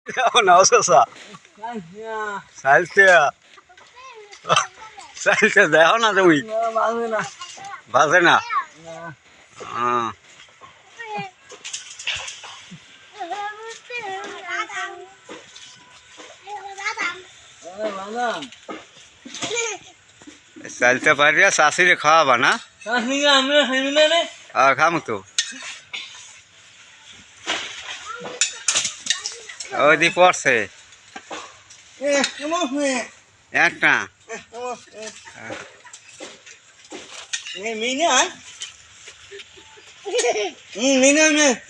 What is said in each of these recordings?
কেমন আছো চাইছে চাইছে দেখো না তুমি বাজে না চাইতে পারিয়া শাশুড়ি খাওয়াবা না খাম তো ওই দি পড়ছে একটা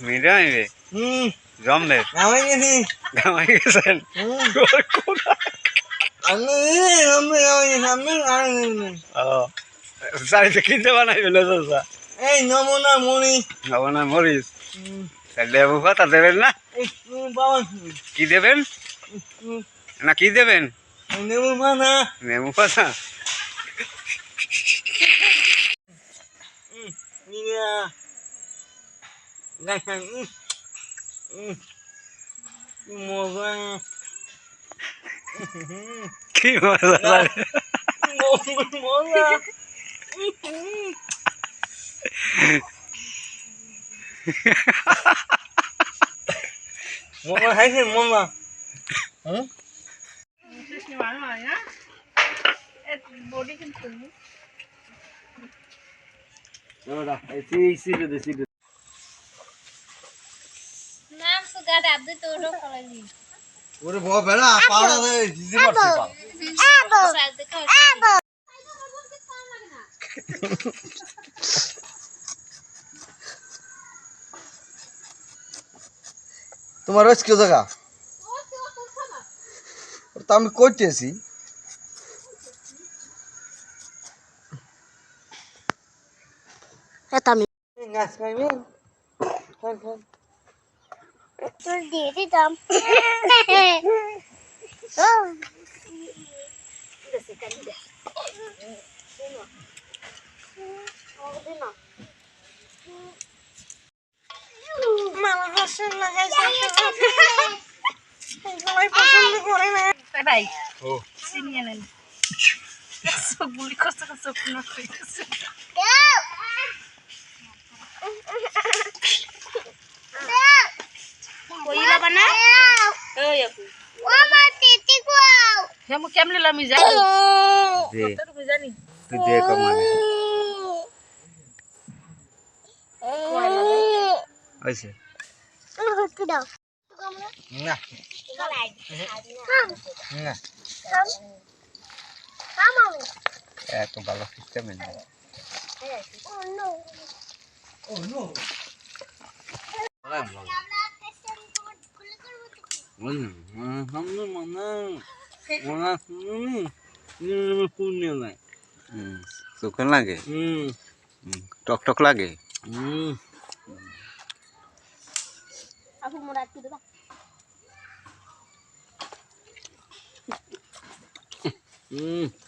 মিডিয়ামে জমবে গামাই গেছেন চারিতে কিনতে বানাইবে না চাচা এই নমুনা মরি নমুনা মরিচ লেবু পাতা দেবেন না কি দেবেন না কি দেবেন নেমু পাতা নেমু পাতা মজা কি মজা লাগে মজা মজা খাইছে মজা ওরে বাবা বেলা পাড়া দে জিজি করছে তোমার রোজ কি জায়গা তা আমি করতেছি গাছ খাইবেন তোর দিয়ে দিতাম সবাই পছন্দ করে না ভাই চিনিয়ে নেন চোখগুলি কষ্ট করে চোখ নষ্ট হয়ে গেছে কেমনে আমি জানি জানি তুই দিয়ে কমানে আচ্ছা না না এত ভালো সিস্টেম নেই সুখন লাগে টক টক লাগে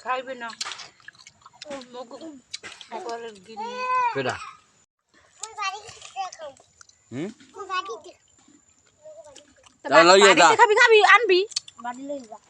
খাইবে না কেডা খাবি আনবি বাড়ি লই যা